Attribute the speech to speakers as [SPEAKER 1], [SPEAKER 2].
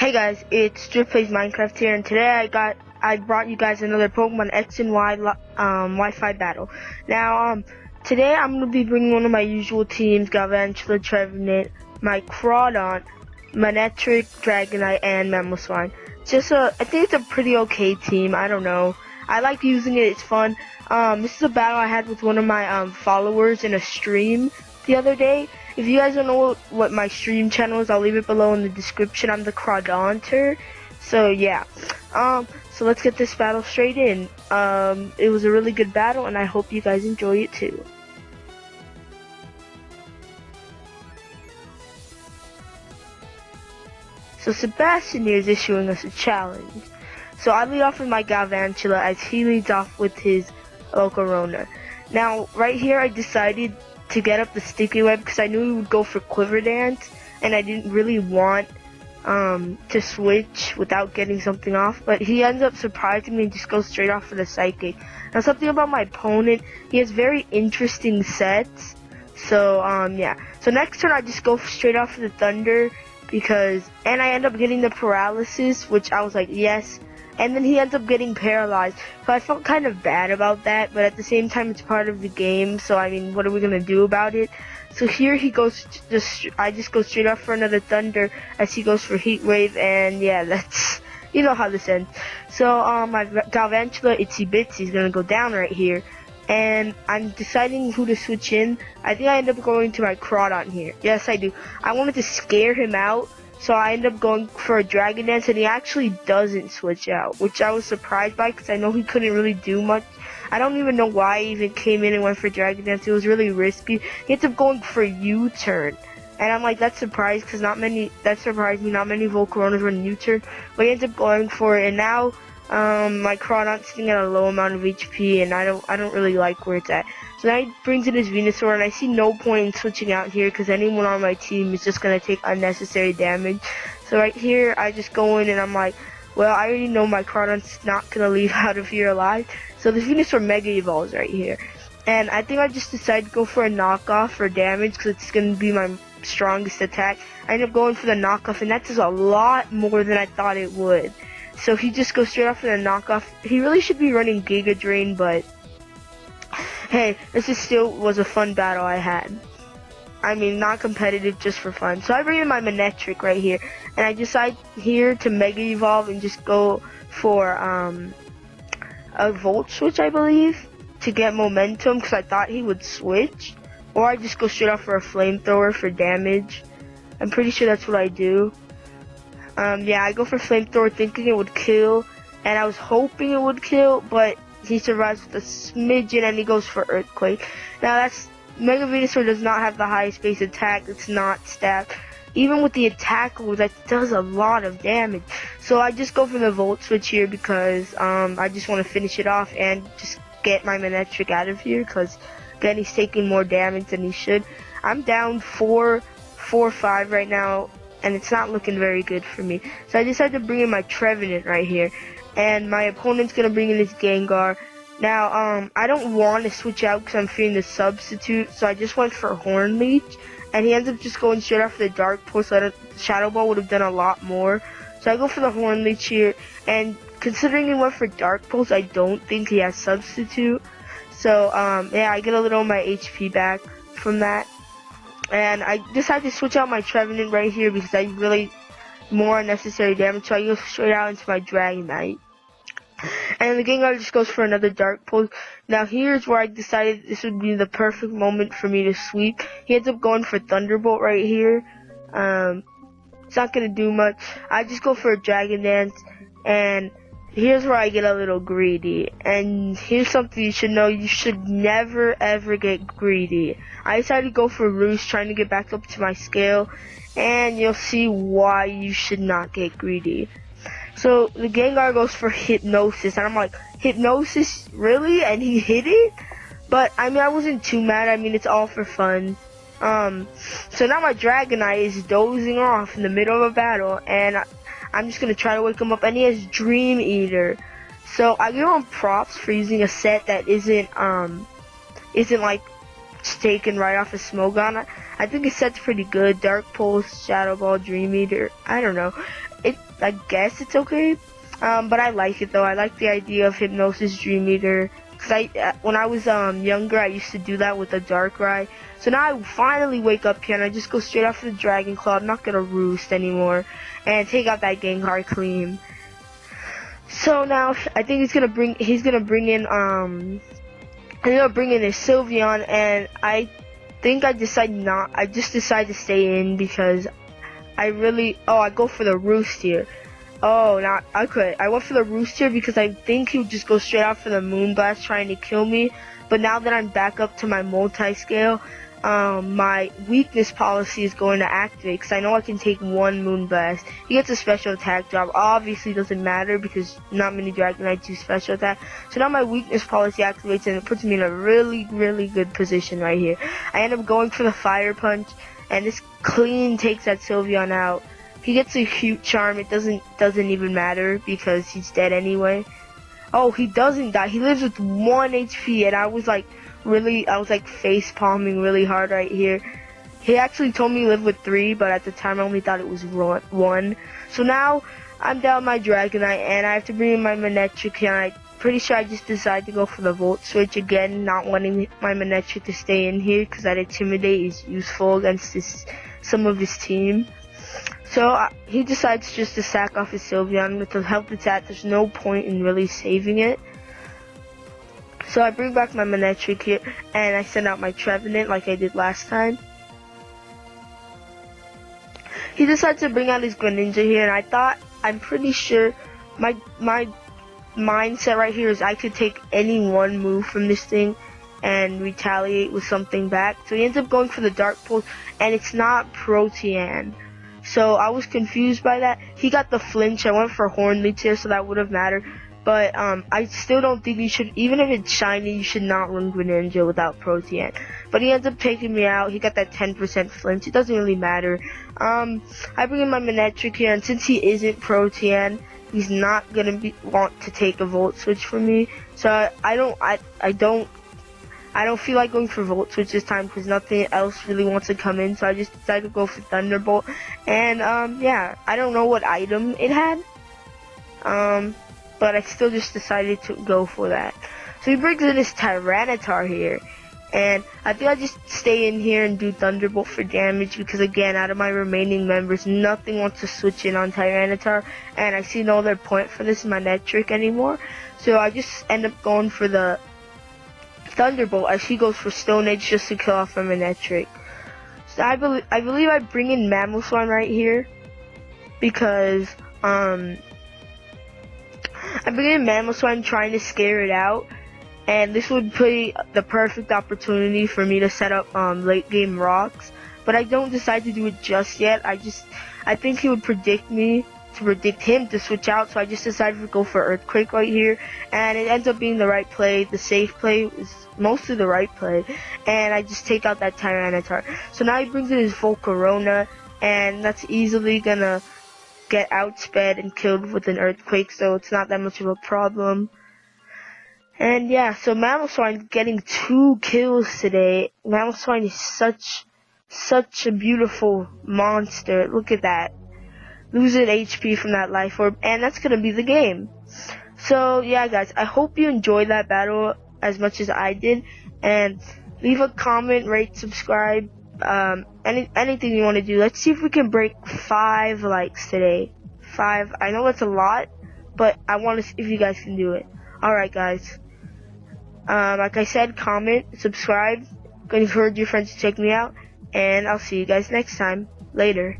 [SPEAKER 1] Hey guys, it's DriftPlaysMC here, and today I brought you guys another Pokemon X and Y Wi-Fi battle. Now today I'm gonna be bringing one of my usual teams: Galvantula, Trevenant, my Crawdon, Manectric, Dragonite, and Mamoswine. I think it's a pretty okay team. I don't know. I like using it. It's fun. This is a battle I had with one of my followers in a stream the other day. If you guys don't know what my stream channel is, I'll leave it below in the description. I'm the Crawdonter. So yeah. So let's get this battle straight in. It was a really good battle, and I hope you guys enjoy it too. So Sebastian here is issuing us a challenge. So I lead off with my Galvantula as he leads off with his Volcarona. Now right here I decided to get up the sticky web because I knew he would go for Quiver Dance, and I didn't really want to switch without getting something off, but he ends up surprising me and just goes straight off for the Psychic. Now something about my opponent, he has very interesting sets, so yeah. So next turn I just go straight off for the Thunder and I end up getting the Paralysis, which I was like, yes. And then he ends up getting paralyzed. So I felt kind of bad about that, but at the same time it's part of the game, so I mean, what are we gonna do about it? So here he goes, I just go straight off for another Thunder as he goes for Heat Wave, and yeah, that's, you know how this ends. So my Galvantula Itsy Bitsy is gonna go down right here, and I'm deciding who to switch in. I think I end up going to my Crawdon here. Yes, I do. I wanted to scare him out. So I end up going for a Dragon Dance, and he actually doesn't switch out, which I was surprised by because I know he couldn't really do much. I don't even know why he even came in and went for Dragon Dance. It was really risky. He ends up going for U-turn, and I'm like, that's surprised because that surprised me. Not many Volcaronas run U-turn, but he ends up going for it. And now my Crawdon's sitting at a low amount of HP, and I don't really like where it's at. So now he brings in his Venusaur, and I see no point in switching out here because anyone on my team is just going to take unnecessary damage. So right here, I just go in and I'm like, well, I already know my Crawdon's not going to leave out of here alive. So the Venusaur Mega Evolves right here. And I think I just decided to go for a knockoff for damage because it's going to be my strongest attack. I end up going for the knockoff, and that does a lot more than I thought it would. So he just goes straight off for the knockoff. He really should be running Giga Drain, but hey, this still was a fun battle I had. I mean, not competitive, just for fun. So I bring in my Manectric right here, and I decide here to Mega Evolve and just go for a Volt Switch, I believe, to get momentum because I thought he would switch. Or I just go straight off for a Flamethrower for damage. I'm pretty sure that's what I do. Yeah, I go for Flamethrower thinking it would kill, and I was hoping it would kill, but he survives with a smidgen and he goes for Earthquake. Now that's, Mega Venusaur does not have the highest base attack, it's not stacked. Even with the attack rules, that does a lot of damage. So I just go for the Volt Switch here because I just want to finish it off and just get my Manectric out of here because again, he's taking more damage than he should. I'm down 4-5 right now, and it's not looking very good for me. So I decided to bring in my Trevenant right here, and my opponent's gonna bring in his Gengar. Now, I don't want to switch out because I'm fearing the substitute, so I just went for Horn Leech, and he ends up just going straight after the Dark Pulse. So Shadow Ball would have done a lot more. So I go for the Horn Leech here, and considering he went for Dark Pulse, I don't think he has substitute. So, yeah, I get a little of my HP back from that. And I decided to switch out my Trevenant right here because I really more unnecessary damage, so I go straight out into my Dragonite. And the Gengar just goes for another Dark Pulse. Now here's where I decided this would be the perfect moment for me to sweep. He ends up going for Thunderbolt right here. It's not gonna do much. I just go for a Dragon Dance, and here's where I get a little greedy. And here's something you should know: you should never ever get greedy. I decided to go for Roost, trying to get back up to my scale, and you'll see why you should not get greedy. So the Gengar goes for Hypnosis, and I'm like, Hypnosis, really? And he hit it? But I mean, I wasn't too mad. I mean, it's all for fun. So now my Dragonite is dozing off in the middle of a battle, and I'm just gonna try to wake him up, and he has Dream Eater. So I give him props for using a set that isn't like taken right off of Smogon. I think it sets pretty good. Dark Pulse, Shadow Ball, Dream Eater. I don't know. I guess it's okay. But I like it though. I like the idea of Hypnosis, Dream Eater. Cause when I was younger, I used to do that with a Darkrai. So now I finally wake up here and I just go straight off the Dragon Claw. I'm not gonna roost anymore and take out that Gengar clean. So now I think he's gonna bring in his Sylveon, and I think I just decide to stay in because I go for the Roost here. I went for the Roost here because I think he would just go straight out for the Moonblast trying to kill me. But now that I'm back up to my multi-scale, my weakness policy is going to activate because I know I can take one Moonblast. He gets a special attack drop. Obviously doesn't matter because not many Dragonites do special attack. So now my weakness policy activates and it puts me in a really, really good position right here. I end up going for the Fire Punch and this clean takes that Sylveon out. He gets a Cute Charm. It doesn't even matter because he's dead anyway. Oh, he doesn't die. He lives with 1 HP, and I was like face palming really hard right here. He actually told me he lived with 3, but at the time I only thought it was 1. So now I'm down my Dragonite, and I have to bring in my Manectric, and I'm pretty sure I just decided to go for the Volt Switch again, not wanting my Manectric to stay in here because that Intimidate is useful against some of his team. So he decides just to sack off his Sylveon with the help it's at. There's no point in really saving it. So I bring back my Manectric here, and I send out my Trevenant like I did last time. He decides to bring out his Greninja here, and I'm pretty sure my mindset right here is I could take any one move from this thing and retaliate with something back. So he ends up going for the Dark Pulse, and it's not Protean. So I was confused by that. He got the flinch. I went for Hornleech here, so that would have mattered. But I still don't think you should, even if it's shiny, you should not run Greninja without Protean. But he ends up taking me out. He got that 10% flinch. It doesn't really matter. I bring in my Manectric here, and since he isn't Protean, he's not gonna want to take a Volt Switch from me. So I don't feel like going for Volt Switch this time because nothing else really wants to come in, so I just decided to go for Thunderbolt. And yeah, I don't know what item it had, but I still just decided to go for that. So he brings in his Tyranitar here, and I think I just stay in here and do Thunderbolt for damage because again, out of my remaining members, nothing wants to switch in on Tyranitar, and I see no other point for this Manectric anymore. So I just end up going for the Thunderbolt as he goes for Stone Edge just to kill off my Manectric. So I believe I bring in Mamoswine right here because I bring in Mamoswine trying to scare it out, and this would be the perfect opportunity for me to set up late game rocks. But I don't decide to do it just yet. I think he would predict him to switch out, so I just decided to go for Earthquake right here, and it ends up being the right play. The safe play is mostly the right play, and I just take out that Tyranitar. So now he brings in his Volcarona, and that's easily gonna get outsped and killed with an Earthquake, so it's not that much of a problem. And yeah, so Mamoswine getting 2 kills today. Mamoswine is such a beautiful monster. Look at that. Losing HP from that Life Orb, and that's gonna be the game. So yeah guys, I hope you enjoyed that battle as much as I did, and leave a comment, rate, subscribe, anything you want to do. Let's see if we can break 5 likes today. 5, I know that's a lot, but I want to see if you guys can do it. Alright guys, like I said, comment, subscribe, encourage your friends to check me out, and I'll see you guys next time. Later.